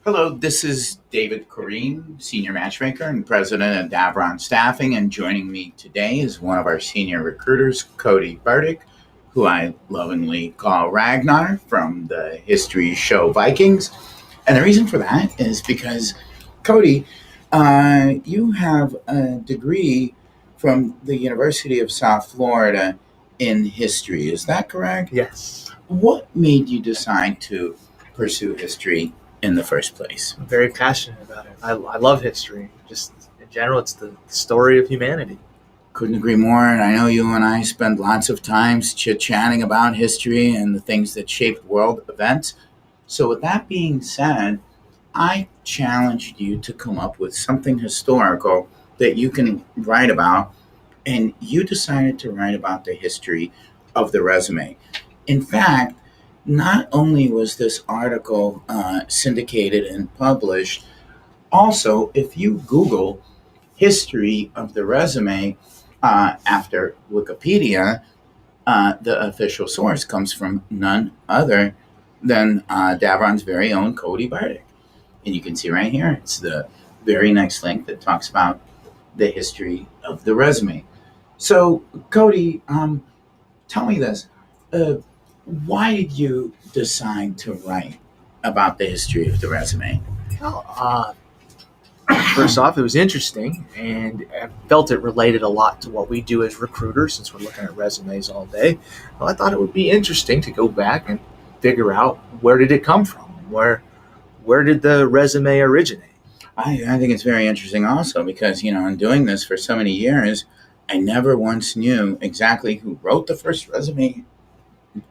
Hello, this is David Coreen, Senior Matchmaker and President of Davron Staffing, and joining me today is one of our senior recruiters, Cody Bartok, who I lovingly call Ragnar from the history show Vikings. And the reason for that is because, Cody, you have a degree from the University of South Florida in history. Is that correct? Yes. What made you decide to pursue history in the first place? I'm very passionate about it. I love history. Just in general, it's the story of humanity. Couldn't agree more. And I know you and I spend lots of times chit-chatting about history and the things that shaped world events. So with that being said, I challenged you to come up with something historical that you can write about. And you decided to write about the history of the resume. In fact, not only was this article syndicated and published, also, if you Google history of the resume after Wikipedia, the official source comes from none other than Davron's very own Cody Bartok. And you can see right here, it's the very next link that talks about the history of the resume. So, Cody, tell me this. Why did you decide to write about the history of the resume? Well, first off, it was interesting, and I felt it related a lot to what we do as recruiters, since we're looking at resumes all day. Well, I thought it would be interesting to go back and figure out where did it come from? Where did the resume originate? I think it's very interesting also because, in doing this for so many years, I never once knew exactly who wrote the first resume,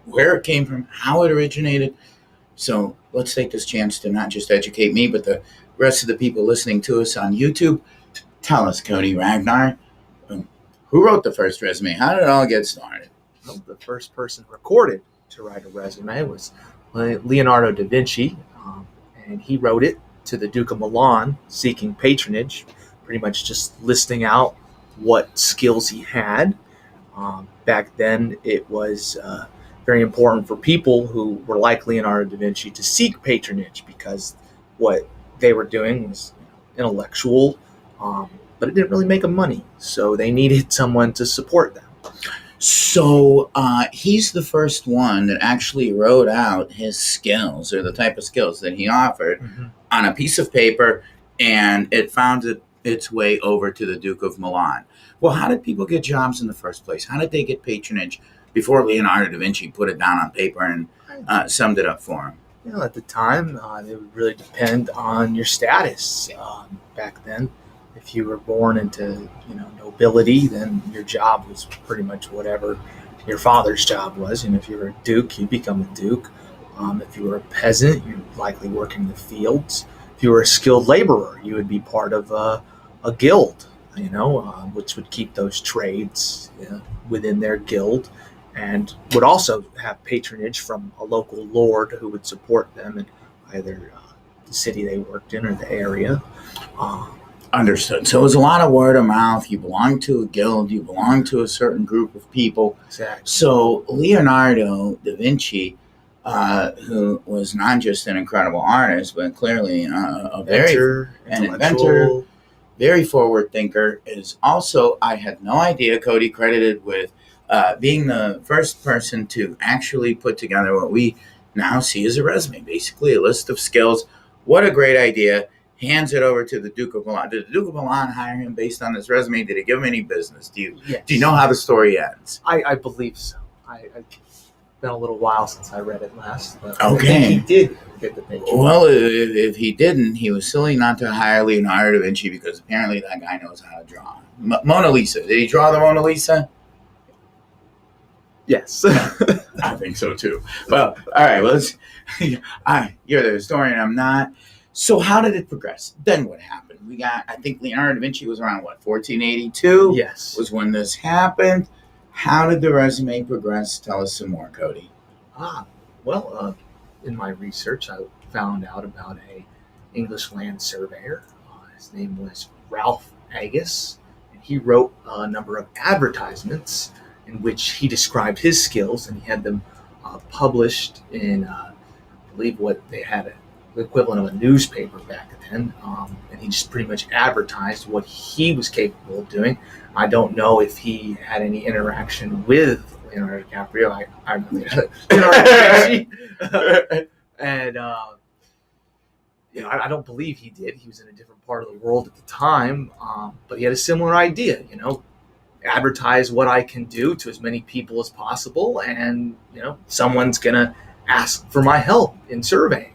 where it came from, how it originated. So let's take this chance to not just educate me, but the rest of the people listening to us on YouTube. Tell us, Cody Ragnar, who wrote the first resume? How did it all get started? Well, the first person recorded to write a resume was Leonardo Da Vinci, and he wrote it to the Duke of Milan seeking patronage, pretty much just listing out what skills he had. Back then, it was very important for people who were like Leonardo da Vinci to seek patronage because what they were doing was intellectual, but it didn't really make them money. So they needed someone to support them. So he's the first one that actually wrote out his skills or the type of skills that he offered on a piece of paper, and it found its way over to the Duke of Milan. Well, how did people get jobs in the first place? How did they get patronage before Leonardo da Vinci put it down on paper and summed it up for him? At the time, it would really depend on your status. Back then, if you were born into nobility, then your job was pretty much whatever your father's job was. And if you were a duke, you'd become a duke. If you were a peasant, you'd likely work in the fields. If you were a skilled laborer, you would be part of a guild, which would keep those trades within their guild, and would also have patronage from a local lord who would support them in either the city they worked in or the area. Understood. So it was a lot of word of mouth. You belonged to a guild. You belonged to a certain group of people. Exactly. So Leonardo da Vinci, who was not just an incredible artist, but clearly an inventor, very forward thinker, is also, I had no idea, Cody, credited with being the first person to actually put together what we now see as a resume, basically a list of skills. What a great idea. Hands it over to the Duke of Milan. Did the Duke of Milan hire him based on his resume? Did he give him any business? Do you know how the story ends? I believe so. It's been a little while since I read it last. But okay. I think he did get the picture. Well, if he didn't, he was silly not to hire Leonardo da Vinci because apparently that guy knows how to draw. Mona Lisa. Did he draw the Mona Lisa? Yes. I think so too. Well, all right. You're the historian. I'm not. So how did it progress? Then what happened? I think Leonardo da Vinci was around, 1482? Yes. Was when this happened. How did the resume progress? Tell us some more, Cody. Well, in my research, I found out about a English land surveyor. His name was Ralph Agus, and he wrote a number of advertisements in which he described his skills, and he had them published in, I believe what they had the equivalent of a newspaper back then, and he just pretty much advertised what he was capable of doing. I don't know if he had any interaction with Leonardo DiCaprio. I Leonardo Da Vinci. And I don't believe he did. He was in a different part of the world at the time, but he had a similar idea. Advertise what I can do to as many people as possible, and someone's gonna ask for my help in surveying.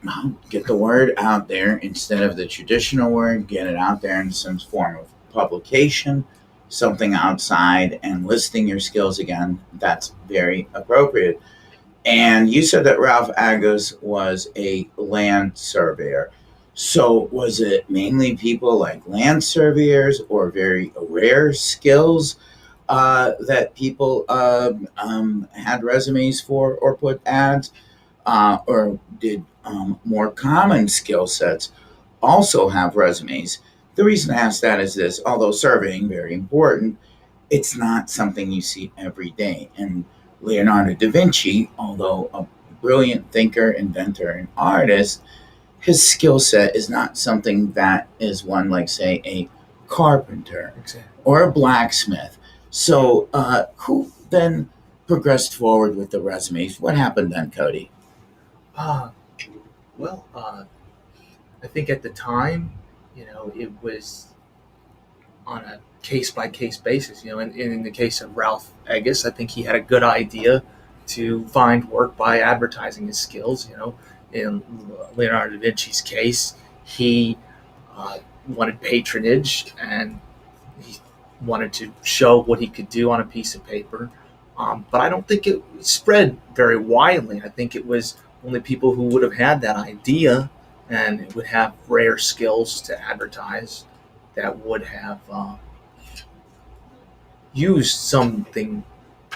Get the word out there instead of the traditional word. Get it out there in some form of publication, something outside, and listing your skills again. That's very appropriate. And you said that Ralph Agus was a land surveyor. So was it mainly people like land surveyors or very rare skills that people had resumes for or put ads? Or did more common skill sets also have resumes? The reason I ask that is this: although surveying very important, it's not something you see every day. And Leonardo da Vinci, although a brilliant thinker, inventor, and artist, his skill set is not something that is one like, say, a carpenter or a blacksmith. So who then progressed forward with the resumes? What happened then, Cody? I think at the time, it was on a case-by-case basis. In the case of Ralph Agus, I think he had a good idea to find work by advertising his skills. In Leonardo da Vinci's case, he wanted patronage, and he wanted to show what he could do on a piece of paper. But I don't think it spread very widely. I think it was only people who would have had that idea and would have rare skills to advertise that would have used something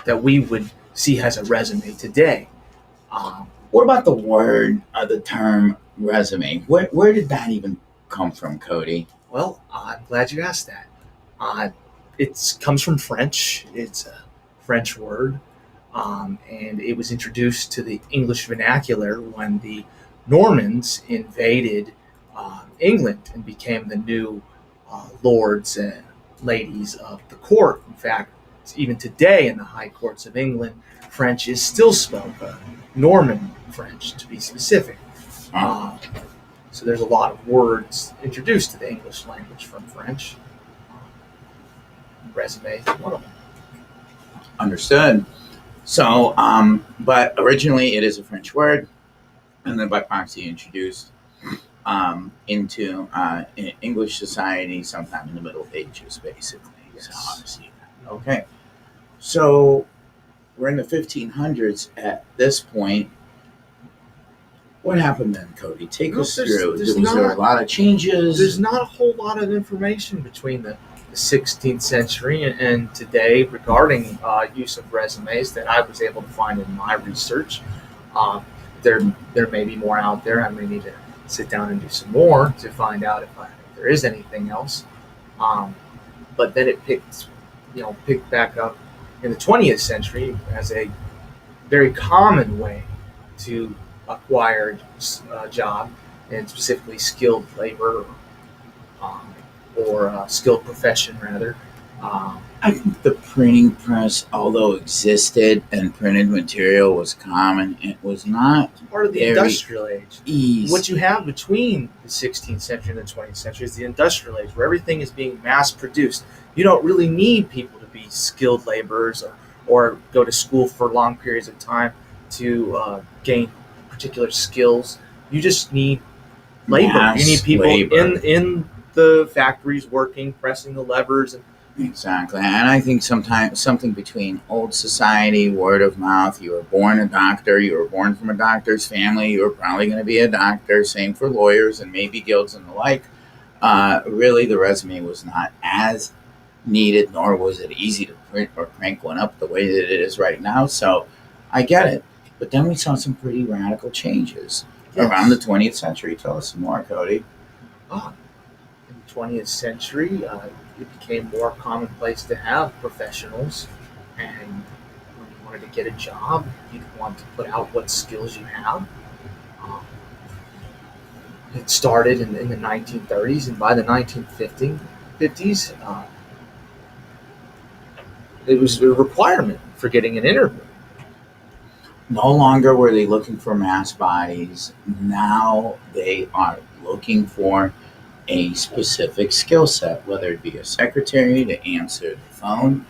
that we would see as a resume today. What about the word, the term resume? Where did that even come from, Cody? Well, I'm glad you asked that. It comes from French. It's a French word, and it was introduced to the English vernacular when the Normans invaded England and became the new lords and ladies of the court. In fact, even today in the high courts of England, French is still spoken, Norman French to be specific. So there's a lot of words introduced to the English language from French. Resume is one of them. Understood. So, but originally it is a French word, and then by proxy introduced into English society sometime in the Middle Ages, basically. Yes. So obviously, okay. So we're in the 1500s at this point. What happened then, Cody? Take us through. Was there a lot of changes? There's not a whole lot of information between the 16th century and today regarding use of resumes that I was able to find in my research. There may be more out there. I may need to sit down and do some more to find out if there is anything else. But then it picked back up in the 20th century as a very common way to acquire a job, and specifically skilled labor or skilled profession, rather. I think the printing press, although existed and printed material was common, it was not part of the industrial age. Easy. What you have between the 16th century and the 20th century is the industrial age, where everything is being mass produced. You don't really need people to be skilled laborers or go to school for long periods of time to gain particular skills. You just need labor. Mass you need people labor. in the factories working, pressing the levers. Exactly. And I think sometimes something between old society, word of mouth. You were born a doctor. You were born from a doctor's family. You were probably going to be a doctor. Same for lawyers and maybe guilds and the like. Really, the resume was not as needed, nor was it easy to print or crank one up the way that it is right now. So I get it. But then we saw some pretty radical changes around the 20th century. Tell us some more, Cody. In the 20th century, it became more commonplace to have professionals, and when you wanted to get a job, you'd want to put out what skills you have. it started in the 1930s, and by the 1950s, it was a requirement for getting an interview. No longer were they looking for mass bodies. Now they are looking for a specific skill set, whether it be a secretary to answer the phone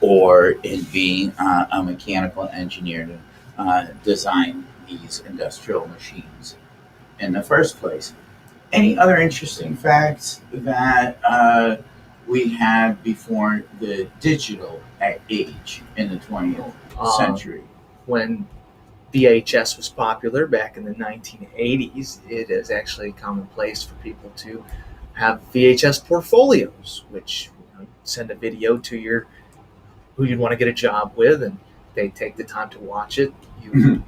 or it be a mechanical engineer to design these industrial machines in the first place. Any other interesting facts that we had before the digital age in the 20th century? When VHS was popular back in the 1980s, it is actually commonplace for people to have VHS portfolios, which send a video to who you'd want to get a job with, and they take the time to watch it. You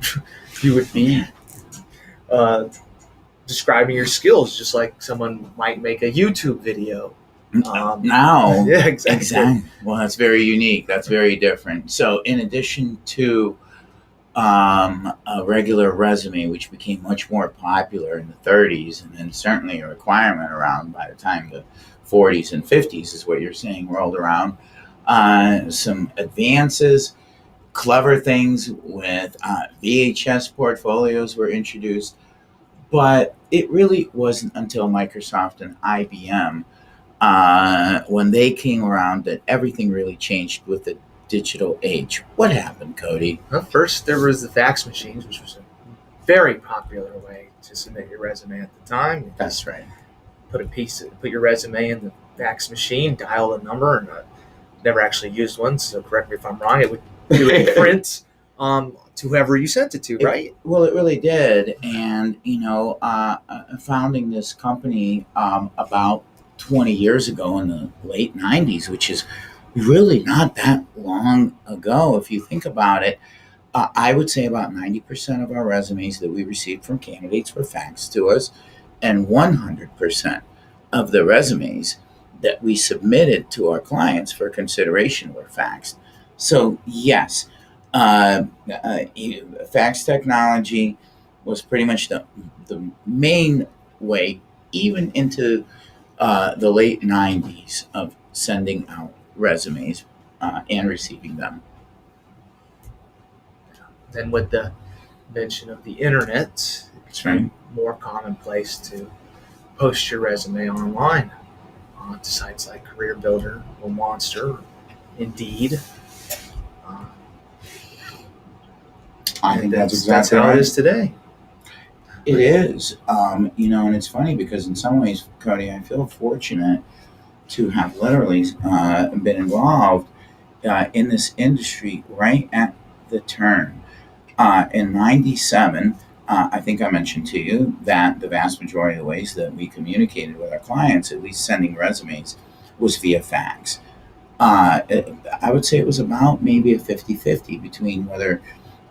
would be describing your skills just like someone might make a YouTube video. Now, yeah, exactly. Well, that's very unique. That's very different. So, in addition to a regular resume, which became much more popular in the 30s, and then certainly a requirement around by the time the 40s and 50s is what you're saying rolled around. Some advances, clever things with VHS portfolios were introduced, but it really wasn't until Microsoft and IBM when they came around that everything really changed with the digital age. What happened, Cody? Well, first there was the fax machines, which was a very popular way to submit your resume at the time. That's right. Put your resume in the fax machine, dial a number, and never actually used one, so correct me if I'm wrong. It would print to whoever you sent it to, right? It really did. And founding this company about 20 years ago in the late 90s, which is really not that long ago if you think about it. I would say about 90% of our resumes that we received from candidates were faxed to us, and 100% of the resumes that we submitted to our clients for consideration were faxed. So yes, fax technology was pretty much the main way, even into the late 90s, of sending out resumes and receiving them. Then with the invention of the internet, it became more commonplace to post your resume online to sites like Career Builder or Monster, Indeed. I think that's exactly how right. it is today. It is. And it's funny because in some ways, Cody, I feel fortunate to have literally been involved in this industry right at the turn. In 97, I think I mentioned to you that the vast majority of the ways that we communicated with our clients, at least sending resumes, was via fax. I would say it was about maybe a 50-50 between whether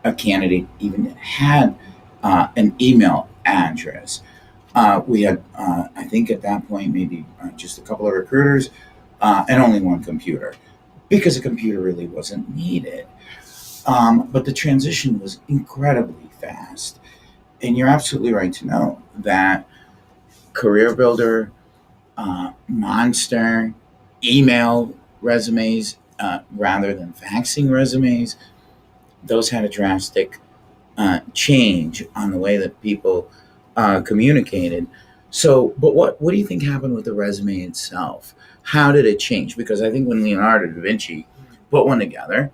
a candidate even had an email address. We had, I think at that point, maybe just a couple of recruiters and only one computer, because a computer really wasn't needed. But the transition was incredibly fast. And you're absolutely right to know that Career Builder, Monster, email resumes rather than faxing resumes, those had a drastic change on the way that people communicated. So, but what do you think happened with the resume itself? How did it change? Because I think when Leonardo Da Vinci put one together,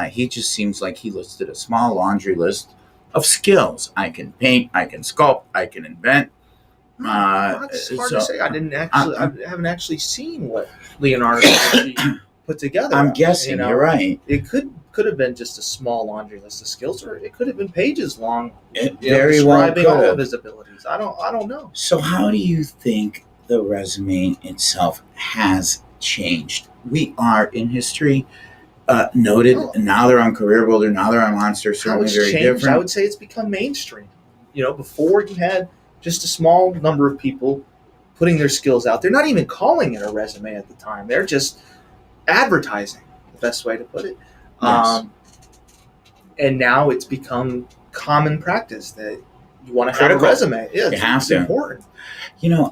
he just seems like he listed a small laundry list of skills. I can paint, I can sculpt, I can invent. It's hard to say. I haven't actually seen what Leonardo Da Vinci put together. I'm guessing you're right. It could have been just a small laundry list of skills, or it could have been pages long, very well describing all of his abilities. I don't know. So how do you think the resume itself has changed? We are in history noted. Now they're on Career Builder. Now they're on Monster. Certainly very different. I would say it's become mainstream. Before you had just a small number of people putting their skills out. They're not even calling it a resume at the time. They're just advertising, the best way to put it. Yes. And now it's become common practice that you want to have a resume. Yeah, it's important.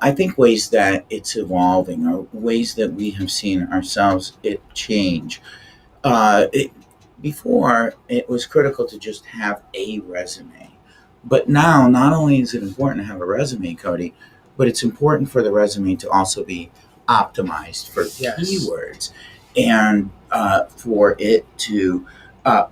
I think ways that it's evolving are ways that we have seen ourselves change. Before, it was critical to just have a resume. But now, not only is it important to have a resume, Cody, but it's important for the resume to also be optimized for keywords and for it to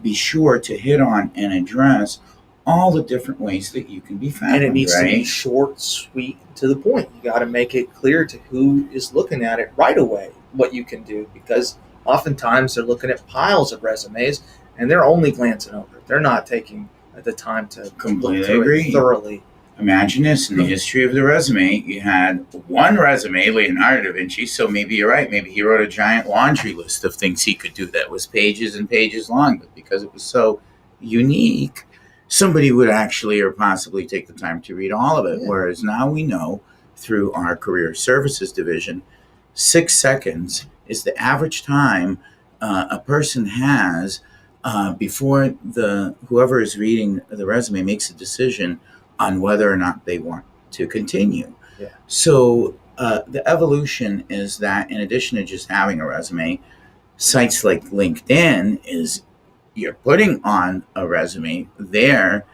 be sure to hit on and address all the different ways that you can be found. And it needs to be short, sweet, to the point. You got to make it clear to who is looking at it right away what you can do, because oftentimes they're looking at piles of resumes and they're only glancing over it. They're not taking the time to completely look through it thoroughly. Imagine this, in the history of the resume, you had one resume, Leonardo Da Vinci, so maybe you're right. Maybe he wrote a giant laundry list of things he could do that was pages and pages long, but because it was so unique, somebody would actually or possibly take the time to read all of it. Whereas now we know through our career services division, 6 seconds is the average time a person has before whoever is reading the resume makes a decision on whether or not they want to continue. Yeah. So the evolution is that in addition to just having a resume, sites like LinkedIn is you're putting on a resume there,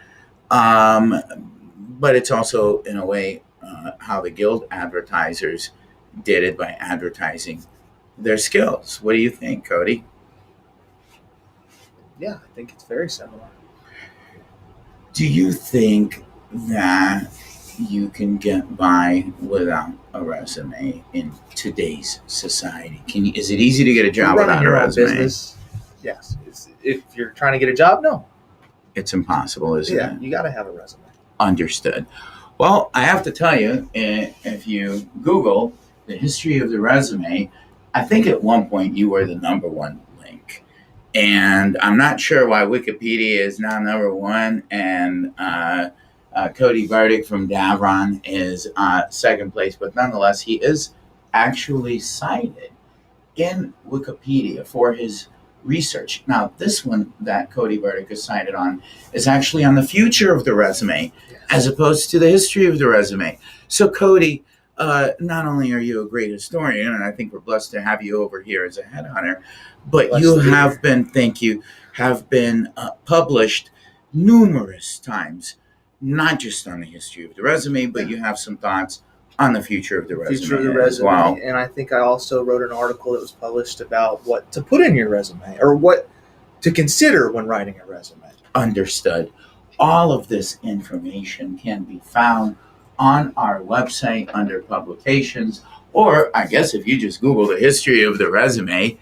but it's also in a way how the guild advertisers did it by advertising their skills. What do you think, Cody? Yeah, I think it's very similar. Do you think that you can get by without a resume in today's society? Is it easy to get a job without a resume? Business, yes. If you're trying to get a job, no. It's impossible, isn't it? Yeah, you got to have a resume. Understood. Well, I have to tell you, if you Google the history of the resume, I think at one point you were the number one link. And I'm not sure why Wikipedia is now number one and Cody Bartok from Davron is second place, but nonetheless, he is actually cited in Wikipedia for his research. Now, this one that Cody Bartok is cited on is actually on the future of the resume, as opposed to the history of the resume. So, Cody, not only are you a great historian, and I think we're blessed to have you over here as a headhunter, but you have been published numerous times, not just on the history of the resume, but you have some thoughts on the future of the resume as well. And I think I also wrote an article that was published about what to put in your resume or what to consider when writing a resume. Understood. All of this information can be found on our website under publications, or I guess if you just Google the history of the resume,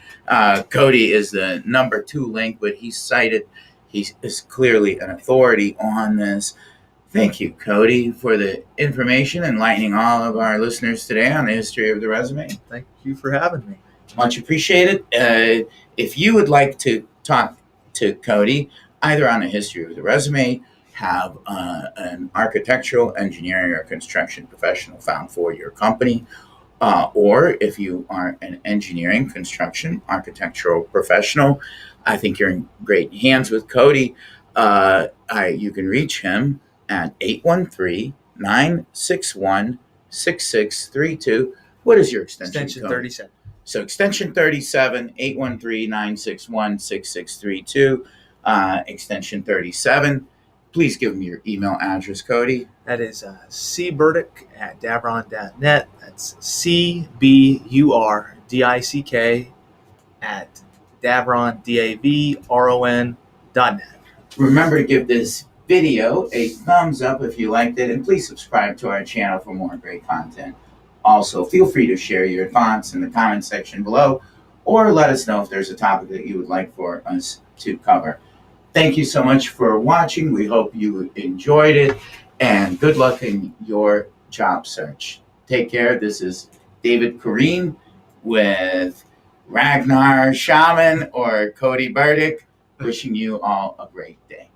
Cody is the number 2 link, but he's cited. He is clearly an authority on this. Thank you, Cody, for the information, enlightening all of our listeners today on the history of the resume. Thank you for having me. Much appreciated. If you would like to talk to Cody, either on the history of the resume, have an architectural, engineering, or construction professional found for your company, or if you are an engineering, construction, architectural professional, I think you're in great hands with Cody. You can reach him at 813-961-6632. What is your extension? Extension 37. So extension 37, 813-961-6632, extension 37. Please give me your email address, Cody. That is cburdick@davron.net. That's cburdick@davron.net. Remember to give this video a thumbs up if you liked it, and please subscribe to our channel for more great content. Also, feel free to share your thoughts in the comment section below, or let us know if there's a topic that you would like for us to cover. Thank you so much for watching. We hope you enjoyed it, and good luck in your job search. Take care. This is David Coreen with Ragnar Shaman or Cody Bartok, wishing you all a great day.